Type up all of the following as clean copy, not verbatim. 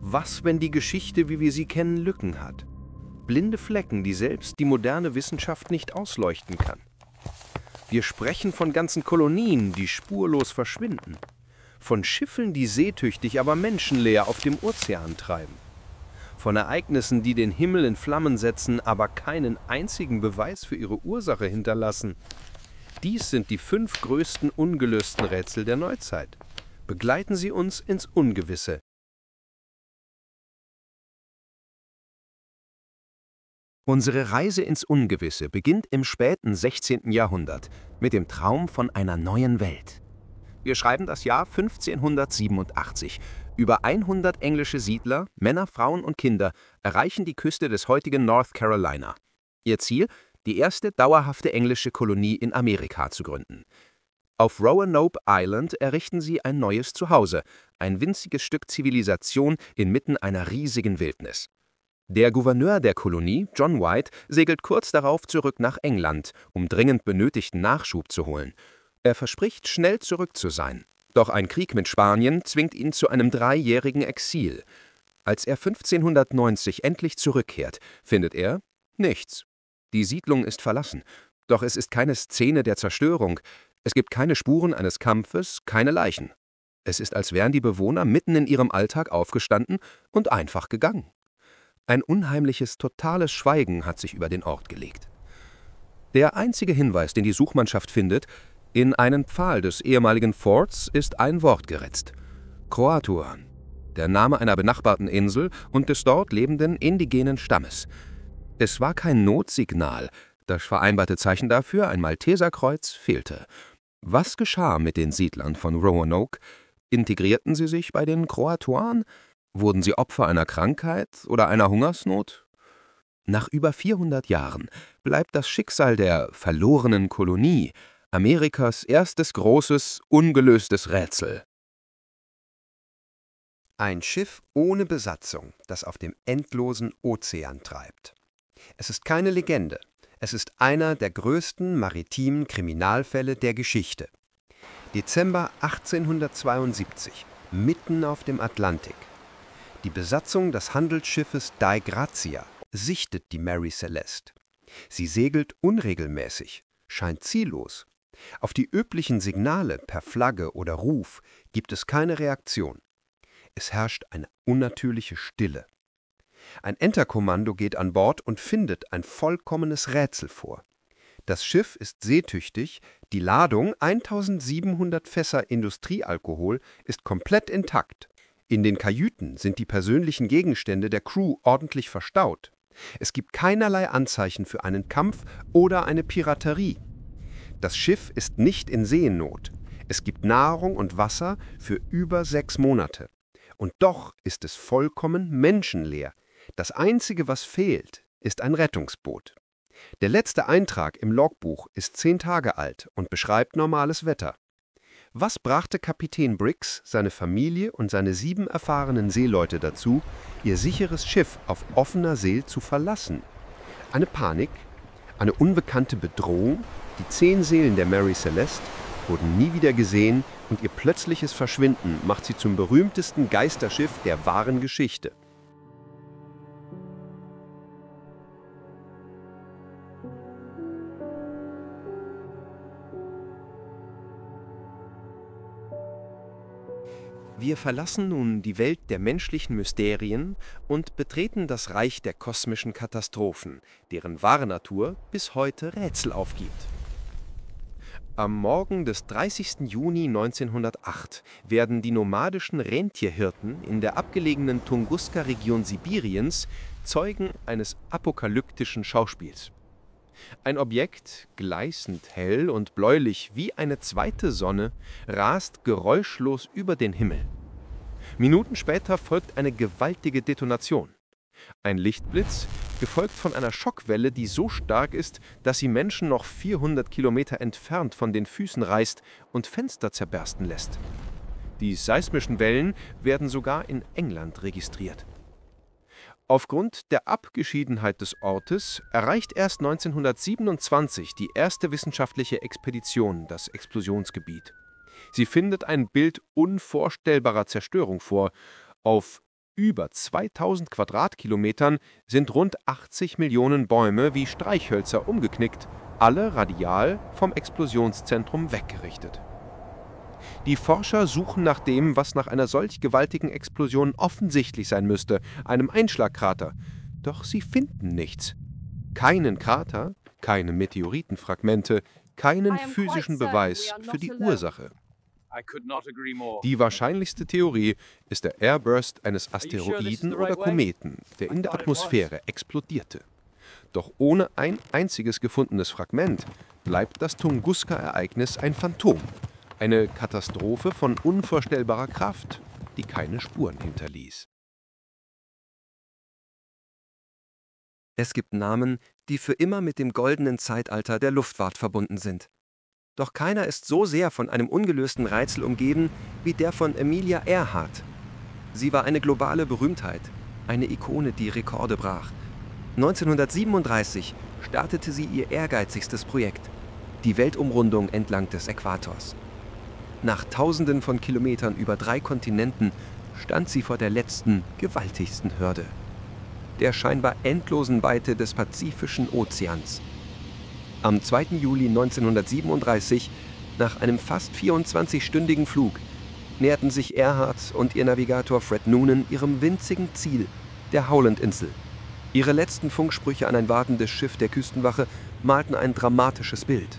Was, wenn die Geschichte, wie wir sie kennen, Lücken hat? Blinde Flecken, die selbst die moderne Wissenschaft nicht ausleuchten kann. Wir sprechen von ganzen Kolonien, die spurlos verschwinden. Von Schiffen, die seetüchtig, aber menschenleer auf dem Ozean treiben. Von Ereignissen, die den Himmel in Flammen setzen, aber keinen einzigen Beweis für ihre Ursache hinterlassen. Dies sind die 5 größten ungelösten Rätsel der Neuzeit. Begleiten Sie uns ins Ungewisse. Unsere Reise ins Ungewisse beginnt im späten 16. Jahrhundert mit dem Traum von einer neuen Welt. Wir schreiben das Jahr 1587. Über 100 englische Siedler, Männer, Frauen und Kinder, erreichen die Küste des heutigen North Carolina. Ihr Ziel, die erste dauerhafte englische Kolonie in Amerika zu gründen. Auf Roanoke Island errichten sie ein neues Zuhause, ein winziges Stück Zivilisation inmitten einer riesigen Wildnis. Der Gouverneur der Kolonie, John White, segelt kurz darauf zurück nach England, um dringend benötigten Nachschub zu holen. Er verspricht, schnell zurück zu sein. Doch ein Krieg mit Spanien zwingt ihn zu einem 3-jährigen Exil. Als er 1590 endlich zurückkehrt, findet er nichts. Die Siedlung ist verlassen, doch es ist keine Szene der Zerstörung. Es gibt keine Spuren eines Kampfes, keine Leichen. Es ist, als wären die Bewohner mitten in ihrem Alltag aufgestanden und einfach gegangen. Ein unheimliches, totales Schweigen hat sich über den Ort gelegt. Der einzige Hinweis, den die Suchmannschaft findet: in einen Pfahl des ehemaligen Forts ist ein Wort geritzt: Croatoan, der Name einer benachbarten Insel und des dort lebenden indigenen Stammes. Es war kein Notsignal, das vereinbarte Zeichen dafür, ein Malteserkreuz, fehlte. Was geschah mit den Siedlern von Roanoke? Integrierten sie sich bei den Croatoan? Wurden sie Opfer einer Krankheit oder einer Hungersnot? Nach über 400 Jahren bleibt das Schicksal der verlorenen Kolonie Amerikas erstes großes, ungelöstes Rätsel. Ein Schiff ohne Besatzung, das auf dem endlosen Ozean treibt. Es ist keine Legende. Es ist einer der größten maritimen Kriminalfälle der Geschichte. Dezember 1872, mitten auf dem Atlantik. Die Besatzung des Handelsschiffes Dei Grazia sichtet die Mary Celeste. Sie segelt unregelmäßig, scheint ziellos. Auf die üblichen Signale per Flagge oder Ruf gibt es keine Reaktion. Es herrscht eine unnatürliche Stille. Ein Enterkommando geht an Bord und findet ein vollkommenes Rätsel vor. Das Schiff ist seetüchtig, die Ladung, 1700 Fässer Industriealkohol, ist komplett intakt. In den Kajüten sind die persönlichen Gegenstände der Crew ordentlich verstaut. Es gibt keinerlei Anzeichen für einen Kampf oder eine Piraterie. Das Schiff ist nicht in Seenot. Es gibt Nahrung und Wasser für über 6 Monate. Und doch ist es vollkommen menschenleer. Das Einzige, was fehlt, ist ein Rettungsboot. Der letzte Eintrag im Logbuch ist 10 Tage alt und beschreibt normales Wetter. Was brachte Kapitän Briggs, seine Familie und seine 7 erfahrenen Seeleute dazu, ihr sicheres Schiff auf offener See zu verlassen? Eine Panik? Eine unbekannte Bedrohung? Die 10 Seelen der Mary Celeste wurden nie wieder gesehen und ihr plötzliches Verschwinden macht sie zum berühmtesten Geisterschiff der wahren Geschichte. Wir verlassen nun die Welt der menschlichen Mysterien und betreten das Reich der kosmischen Katastrophen, deren wahre Natur bis heute Rätsel aufgibt. Am Morgen des 30. Juni 1908 werden die nomadischen Rentierhirten in der abgelegenen Tunguska-Region Sibiriens Zeugen eines apokalyptischen Schauspiels. Ein Objekt, gleißend hell und bläulich wie eine zweite Sonne, rast geräuschlos über den Himmel. Minuten später folgt eine gewaltige Detonation. Ein Lichtblitz, gefolgt von einer Schockwelle, die so stark ist, dass sie Menschen noch 400 Kilometer entfernt von den Füßen reißt und Fenster zerbersten lässt. Die seismischen Wellen werden sogar in England registriert. Aufgrund der Abgeschiedenheit des Ortes erreicht erst 1927 die erste wissenschaftliche Expedition das Explosionsgebiet. Sie findet ein Bild unvorstellbarer Zerstörung vor. Auf über 2000 Quadratkilometern sind rund 80 Millionen Bäume wie Streichhölzer umgeknickt, alle radial vom Explosionszentrum weggerichtet. Die Forscher suchen nach dem, was nach einer solch gewaltigen Explosion offensichtlich sein müsste, einem Einschlagkrater. Doch sie finden nichts. Keinen Krater, keine Meteoritenfragmente, keinen physischen Beweis für die Ursache. Die wahrscheinlichste Theorie ist der Airburst eines Asteroiden oder Kometen, der in der Atmosphäre explodierte. Doch ohne ein einziges gefundenes Fragment bleibt das Tunguska-Ereignis ein Phantom. Eine Katastrophe von unvorstellbarer Kraft, die keine Spuren hinterließ. Es gibt Namen, die für immer mit dem goldenen Zeitalter der Luftfahrt verbunden sind. Doch keiner ist so sehr von einem ungelösten Rätsel umgeben wie der von Amelia Earhart. Sie war eine globale Berühmtheit, eine Ikone, die Rekorde brach. 1937 startete sie ihr ehrgeizigstes Projekt, die Weltumrundung entlang des Äquators. Nach Tausenden von Kilometern über 3 Kontinenten stand sie vor der letzten, gewaltigsten Hürde, der scheinbar endlosen Weite des Pazifischen Ozeans. Am 2. Juli 1937, nach einem fast 24-stündigen Flug, näherten sich Earhart und ihr Navigator Fred Noonan ihrem winzigen Ziel, der Howland-Insel. Ihre letzten Funksprüche an ein wartendes Schiff der Küstenwache malten ein dramatisches Bild.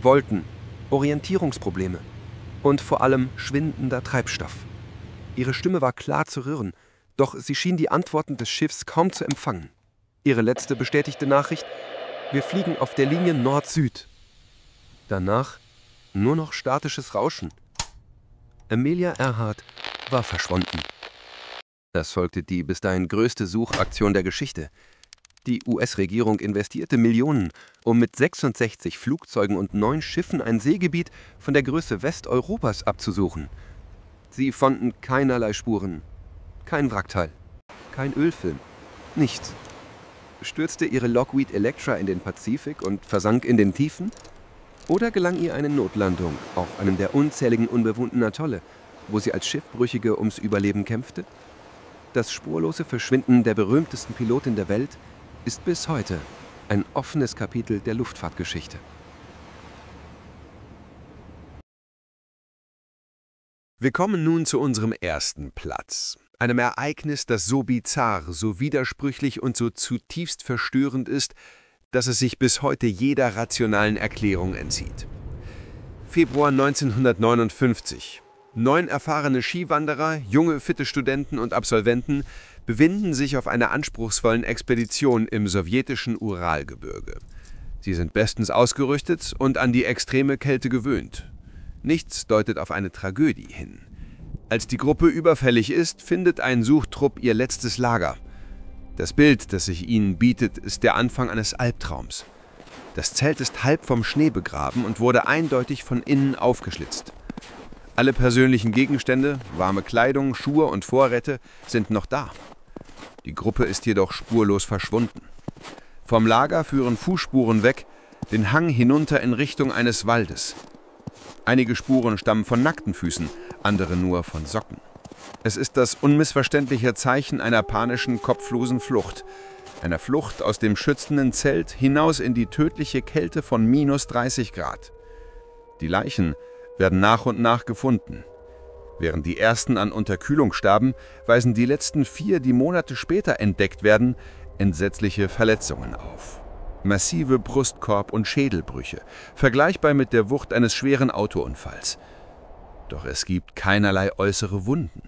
Wolken, Orientierungsprobleme und vor allem schwindender Treibstoff. Ihre Stimme war klar zu hören, doch sie schien die Antworten des Schiffs kaum zu empfangen. Ihre letzte bestätigte Nachricht: Wir fliegen auf der Linie Nord-Süd. Danach nur noch statisches Rauschen. Amelia Earhart war verschwunden. Es folgte die bis dahin größte Suchaktion der Geschichte. Die US-Regierung investierte Millionen, um mit 66 Flugzeugen und 9 Schiffen ein Seegebiet von der Größe Westeuropas abzusuchen. Sie fanden keinerlei Spuren, kein Wrackteil, kein Ölfilm, nichts. Stürzte ihre Lockheed Electra in den Pazifik und versank in den Tiefen? Oder gelang ihr eine Notlandung auf einem der unzähligen unbewohnten Atolle, wo sie als Schiffbrüchige ums Überleben kämpfte? Das spurlose Verschwinden der berühmtesten Pilotin der Welt ist bis heute ein offenes Kapitel der Luftfahrtgeschichte. Wir kommen nun zu unserem ersten Platz. Einem Ereignis, das so bizarr, so widersprüchlich und so zutiefst verstörend ist, dass es sich bis heute jeder rationalen Erklärung entzieht. Februar 1959. 9 erfahrene Skiwanderer, junge, fitte Studenten und Absolventen befinden sich auf einer anspruchsvollen Expedition im sowjetischen Uralgebirge. Sie sind bestens ausgerüstet und an die extreme Kälte gewöhnt. Nichts deutet auf eine Tragödie hin. Als die Gruppe überfällig ist, findet ein Suchtrupp ihr letztes Lager. Das Bild, das sich ihnen bietet, ist der Anfang eines Albtraums. Das Zelt ist halb vom Schnee begraben und wurde eindeutig von innen aufgeschlitzt. Alle persönlichen Gegenstände, warme Kleidung, Schuhe und Vorräte sind noch da. Die Gruppe ist jedoch spurlos verschwunden. Vom Lager führen Fußspuren weg, den Hang hinunter in Richtung eines Waldes. Einige Spuren stammen von nackten Füßen, andere nur von Socken. Es ist das unmissverständliche Zeichen einer panischen, kopflosen Flucht. Einer Flucht aus dem schützenden Zelt hinaus in die tödliche Kälte von minus 30 Grad. Die Leichen werden nach und nach gefunden. Während die ersten an Unterkühlung starben, weisen die letzten 4, die Monate später entdeckt werden, entsetzliche Verletzungen auf. Massive Brustkorb- und Schädelbrüche, vergleichbar mit der Wucht eines schweren Autounfalls. Doch es gibt keinerlei äußere Wunden.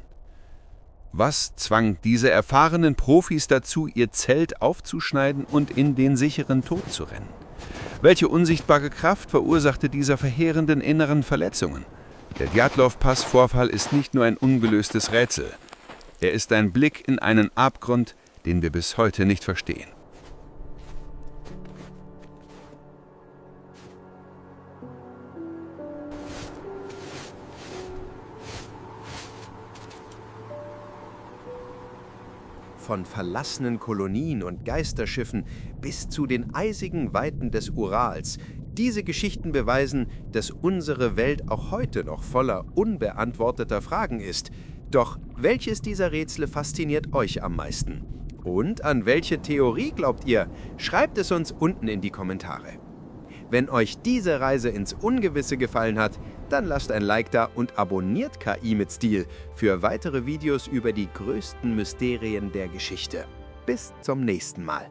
Was zwang diese erfahrenen Profis dazu, ihr Zelt aufzuschneiden und in den sicheren Tod zu rennen? Welche unsichtbare Kraft verursachte dieser verheerenden inneren Verletzungen? Der Djatlov-Pass-Vorfall ist nicht nur ein ungelöstes Rätsel. Er ist ein Blick in einen Abgrund, den wir bis heute nicht verstehen. Von verlassenen Kolonien und Geisterschiffen bis zu den eisigen Weiten des Urals. Diese Geschichten beweisen, dass unsere Welt auch heute noch voller unbeantworteter Fragen ist. Doch welches dieser Rätsel fasziniert euch am meisten? Und an welche Theorie glaubt ihr? Schreibt es uns unten in die Kommentare. Wenn euch diese Reise ins Ungewisse gefallen hat, dann lasst ein Like da und abonniert KI mit Stil für weitere Videos über die größten Mysterien der Geschichte. Bis zum nächsten Mal.